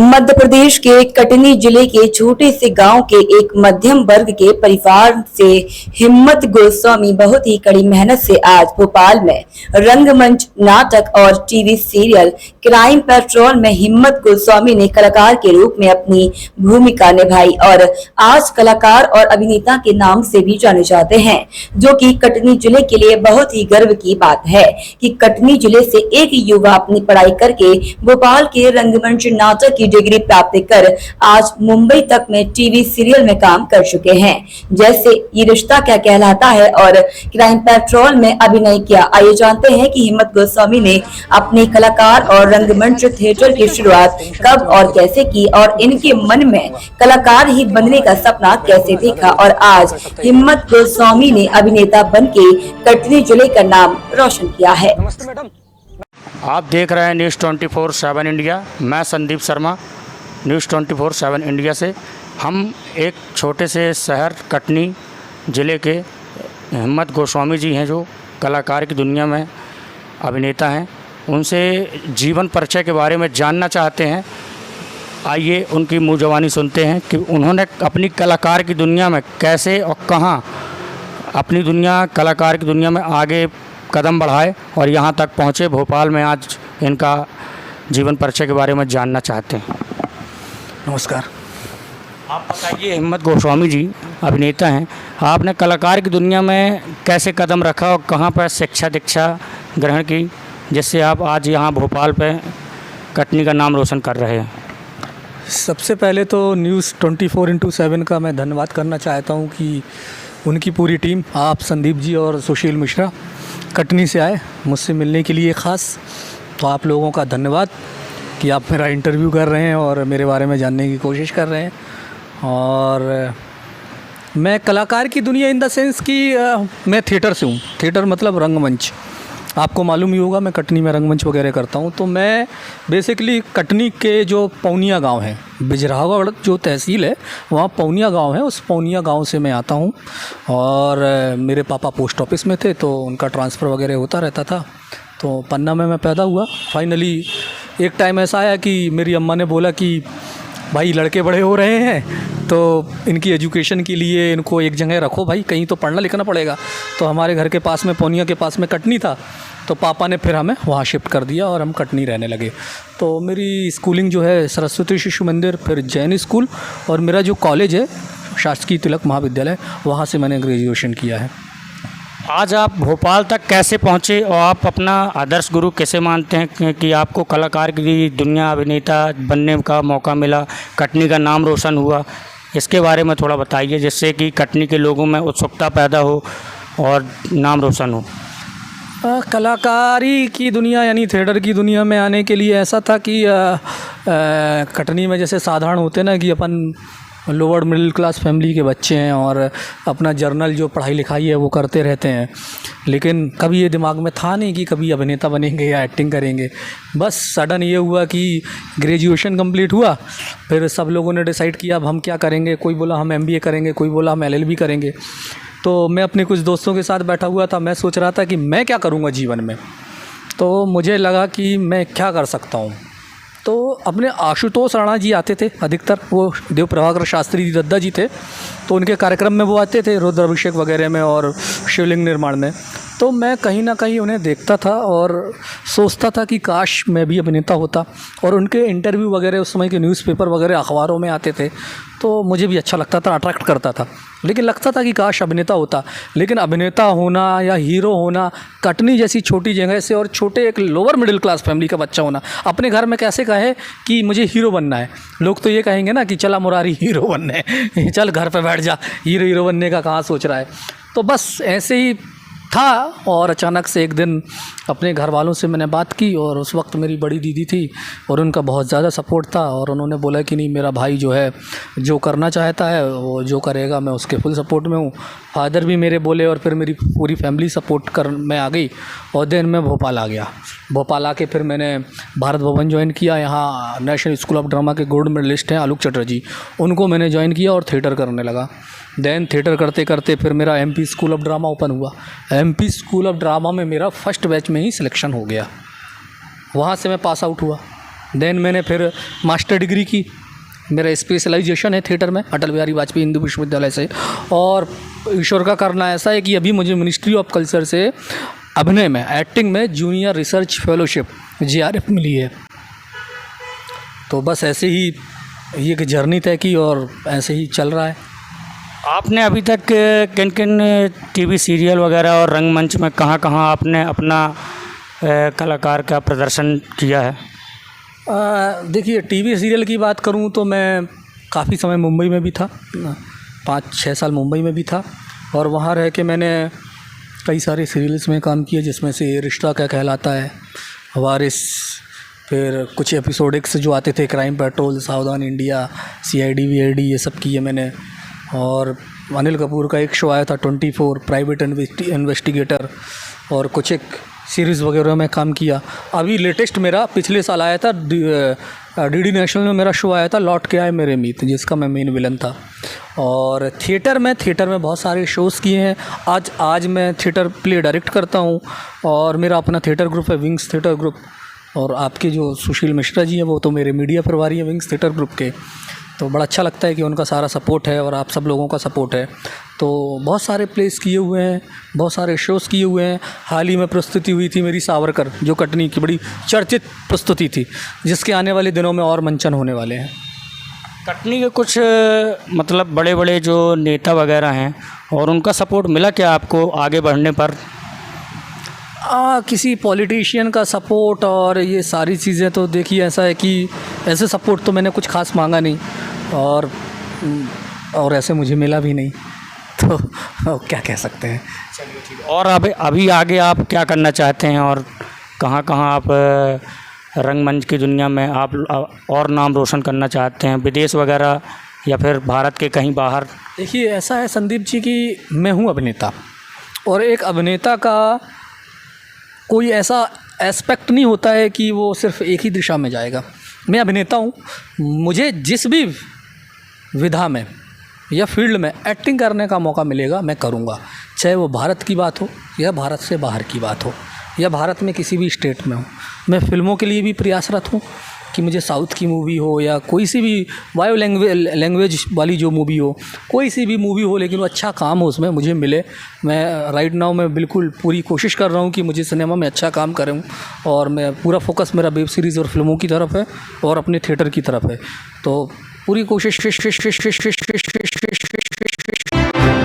मध्य प्रदेश के कटनी जिले के छोटे से गांव के एक मध्यम वर्ग के परिवार से हिम्मत गोस्वामी बहुत ही कड़ी मेहनत से आज भोपाल में रंगमंच, नाटक और टीवी सीरियल क्राइम पेट्रोल में हिम्मत गोस्वामी ने कलाकार के रूप में अपनी भूमिका निभाई और आज कलाकार और अभिनेता के नाम से भी जाने जाते हैं, जो कि कटनी जिले के लिए बहुत ही गर्व की बात है कि कटनी जिले से एक युवा अपनी पढ़ाई करके भोपाल के रंगमंच, नाटक की डिग्री प्राप्त कर आज मुंबई तक में टीवी सीरियल में काम कर चुके हैं, जैसे ये रिश्ता क्या कहलाता है और क्राइम पेट्रोल में अभिनय किया। आइए जानते हैं कि हिम्मत गोस्वामी ने अपने कलाकार और रंगमंच थिएटर की शुरुआत कब और कैसे की और इनके मन में कलाकार ही बनने का सपना कैसे देखा और आज हिम्मत गोस्वामी ने अभिनेता बनके कटनी जिले का नाम रोशन किया है। आप देख रहे हैं न्यूज़ 24/7 इंडिया। मैं संदीप शर्मा, न्यूज़ 24/7 इंडिया से। हम एक छोटे से शहर कटनी ज़िले के हिम्मत गोस्वामी जी हैं, जो कलाकार की दुनिया में अभिनेता हैं। उनसे जीवन परिचय के बारे में जानना चाहते हैं। आइए उनकी मुँह ज़बानी सुनते हैं कि उन्होंने अपनी कलाकार की दुनिया में कैसे और कहाँ अपनी कलाकार की दुनिया में आगे कदम बढ़ाए और यहाँ तक पहुँचे। भोपाल में आज इनका जीवन परिचय के बारे में जानना चाहते हैं। नमस्कार। आप बताइए, हिम्मत गोस्वामी जी अभिनेता हैं, आपने कलाकार की दुनिया में कैसे कदम रखा और कहाँ पर शिक्षा दीक्षा ग्रहण की, जिससे आप आज यहाँ भोपाल पे कटनी का नाम रोशन कर रहे हैं? सबसे पहले तो न्यूज़ 24/7 का मैं धन्यवाद करना चाहता हूँ कि उनकी पूरी टीम, आप संदीप जी और सुशील मिश्रा कटनी से आए मुझसे मिलने के लिए ख़ास। तो आप लोगों का धन्यवाद कि आप मेरा इंटरव्यू कर रहे हैं और मेरे बारे में जानने की कोशिश कर रहे हैं। और मैं कलाकार की दुनिया इन द सेंस कि मैं थिएटर से हूँ। थिएटर मतलब रंगमंच, आपको मालूम ही होगा मैं कटनी में रंगमंच वगैरह करता हूँ। तो मैं बेसिकली कटनी के जो पौनिया गांव है, बिजरावगढ़ जो तहसील है वहाँ पौनिया गांव है, उस पौनिया गांव से मैं आता हूँ। और मेरे पापा पोस्ट ऑफिस में थे तो उनका ट्रांसफ़र वगैरह होता रहता था। तो पन्ना में मैं पैदा हुआ। फाइनली एक टाइम ऐसा आया कि मेरी अम्मा ने बोला कि भाई लड़के बड़े हो रहे हैं तो इनकी एजुकेशन के लिए इनको एक जगह रखो भाई, कहीं तो पढ़ना लिखना पड़ेगा। तो हमारे घर के पास में पौनिया के पास में कटनी था, तो पापा ने फिर हमें वहाँ शिफ्ट कर दिया और हम कटनी रहने लगे। तो मेरी स्कूलिंग जो है सरस्वती शिशु मंदिर, फिर जैन स्कूल, और मेरा जो कॉलेज है शासकीय तिलक महाविद्यालय, वहाँ से मैंने ग्रेजुएशन किया है। आज आप भोपाल तक कैसे पहुँचे और आप अपना आदर्श गुरु कैसे मानते हैं कि आपको कलाकार की दुनिया अभिनेता बनने का मौका मिला, कटनी का नाम रोशन हुआ? इसके बारे में थोड़ा बताइए, जिससे कि कटनी के लोगों में उत्सुकता पैदा हो और नाम रोशन हो। कलाकारी की दुनिया यानी थिएटर की दुनिया में आने के लिए ऐसा था कि कटनी में जैसे साधारण होते ना कि अपन लोअर मिडिल क्लास फैमिली के बच्चे हैं और अपना जर्नल जो पढ़ाई लिखाई है वो करते रहते हैं, लेकिन कभी ये दिमाग में था नहीं कि कभी अभिनेता बनेंगे या एक्टिंग करेंगे। बस सडन ये हुआ कि ग्रेजुएशन कंप्लीट हुआ, फिर सब लोगों ने डिसाइड किया अब हम क्या करेंगे। कोई बोला हम MBA करेंगे, कोई बोला हम LLB करेंगे। तो मैं अपने कुछ दोस्तों के साथ बैठा हुआ था, मैं सोच रहा था कि मैं क्या करूँगा जीवन में। तो मुझे लगा कि मैं क्या कर सकता हूँ। तो अपने आशुतोष राणा जी आते थे अधिकतर, वो देव प्रभाकर शास्त्री दद्दा जी थे, तो उनके कार्यक्रम में वो आते थे रुद्राभिषेक वगैरह में और शिवलिंग निर्माण में। तो मैं कहीं ना कहीं उन्हें देखता था और सोचता था कि काश मैं भी अभिनेता होता। और उनके इंटरव्यू वगैरह उस समय के न्यूज़पेपर वगैरह अखबारों में आते थे, तो मुझे भी अच्छा लगता था, अट्रैक्ट करता था। लेकिन लगता था कि काश अभिनेता होता। लेकिन अभिनेता होना या हीरो होना, कटनी जैसी छोटी जगह से और छोटे एक लोअर मिडिल क्लास फैमिली का बच्चा होना, अपने घर में कैसे कहे कि मुझे हीरो बनना है। लोग तो ये कहेंगे ना कि चला मुरारी हीरो बनने, चल घर पे बैठ जा, हीरो बनने का कहाँ सोच रहा है। तो बस ऐसे ही था। और अचानक से एक दिन अपने घर वालों से मैंने बात की और उस वक्त मेरी बड़ी दीदी थी और उनका बहुत ज़्यादा सपोर्ट था और उन्होंने बोला कि नहीं, मेरा भाई जो है जो करना चाहता है वो जो करेगा, मैं उसके फुल सपोर्ट में हूँ। फादर भी मेरे बोले और फिर मेरी पूरी फैमिली सपोर्ट कर में आ गई और देन मैं भोपाल आ गया। भोपाल आके फिर मैंने भारत भवन ज्वाइन किया। यहाँ नेशनल स्कूल ऑफ ड्रामा के गोल्ड मेडलिस्ट हैं आलोक चटर्जी, उनको मैंने ज्वाइन किया और थिएटर करने लगा। देन थिएटर करते करते फिर मेरा MP school of drama open हुआ। MP स्कूल ऑफ ड्रामा में मेरा फर्स्ट बैच में ही सिलेक्शन हो गया। वहाँ से मैं पास आउट हुआ देन मैंने फिर मास्टर डिग्री की। मेरा स्पेशलाइजेशन है थिएटर में अटल बिहारी वाजपेयी हिंदू विश्वविद्यालय से। और ईश्वर का करना ऐसा है कि अभी मुझे मिनिस्ट्री ऑफ कल्चर से अभिनय में, एक्टिंग में जूनियर रिसर्च फेलोशिप JRF मिली है। तो बस ऐसे ही ये एक जर्नी तय की और ऐसे ही चल रहा है। आपने अभी तक किन किन टीवी सीरियल वगैरह और रंगमंच में कहाँ कहाँ आपने अपना कलाकार का प्रदर्शन किया है? देखिए, टीवी सीरियल की बात करूं तो मैं काफ़ी समय मुंबई में भी था, 5-6 साल मुंबई में भी था। और वहाँ रह के मैंने कई सारे सीरियल्स में काम किया, जिसमें से रिश्ता क्या कहलाता है, वारिस, फिर कुछ एपिसोडिक्स जो आते थे, क्राइम पेट्रोल, सावधान इंडिया, CID VID, ये सब किए मैंने। और अनिल कपूर का एक शो आया था 24 प्राइवेट इन्वेस्टिगेटर, और कुछ एक सीरीज़ वगैरह में काम किया। अभी लेटेस्ट मेरा पिछले साल आया था DD नेशनल में मेरा शो आया था लौट के आए मेरे मीत, जिसका मैं मेन विलन था। और थिएटर में बहुत सारे शोज़ किए हैं। आज मैं थिएटर प्ले डायरेक्ट करता हूँ और मेरा अपना थिएटर ग्रुप है, विंग्स थिएटर ग्रुप। और आपके जो सुशील मिश्रा जी हैं वो तो मेरे मीडिया प्रभारी हैं विंग्स थिएटर ग्रुप के। तो बड़ा अच्छा लगता है कि उनका सारा सपोर्ट है और आप सब लोगों का सपोर्ट है। तो बहुत सारे प्लेस किए हुए हैं, बहुत सारे शोज़ किए हुए हैं। हाल ही में प्रस्तुति हुई थी मेरी सावरकर, जो कटनी की बड़ी चर्चित प्रस्तुति थी, जिसके आने वाले दिनों में और मंचन होने वाले हैं। कटनी के कुछ मतलब बड़े बड़े जो नेता वगैरह हैं, और उनका सपोर्ट मिला क्या आपको आगे बढ़ने पर? किसी पॉलिटिशियन का सपोर्ट और ये सारी चीज़ें तो देखिए, ऐसा है कि ऐसे सपोर्ट तो मैंने कुछ खास मांगा नहीं, और ऐसे मुझे मिला भी नहीं, तो क्या कह सकते हैं। चलिए ठीक है। और अभी आगे आप क्या करना चाहते हैं, और कहाँ कहाँ आप रंगमंच की दुनिया में आप और नाम रोशन करना चाहते हैं, विदेश वगैरह या फिर भारत के कहीं बाहर? देखिए, ऐसा है संदीप जी कि मैं हूँ अभिनेता, और एक अभिनेता का कोई ऐसा एस्पेक्ट नहीं होता है कि वो सिर्फ एक ही दिशा में जाएगा। मैं अभिनेता हूँ, मुझे जिस भी विधा में या फील्ड में एक्टिंग करने का मौका मिलेगा मैं करूँगा, चाहे वो भारत की बात हो या भारत से बाहर की बात हो या भारत में किसी भी स्टेट में हो। मैं फ़िल्मों के लिए भी प्रयासरत हूँ कि मुझे साउथ की मूवी हो या कोई सी भी बायो लैंग्वेज वाली जो मूवी हो, कोई सी भी मूवी हो, लेकिन वो अच्छा काम हो उसमें मुझे मिले। मैं राइट नाउ मैं बिल्कुल पूरी कोशिश कर रहा हूँ कि मुझे सिनेमा में अच्छा काम करूँ, और मैं पूरा फोकस मेरा वेब सीरीज़ और फिल्मों की तरफ है और अपने थिएटर की तरफ है। तो पूरी कोशिश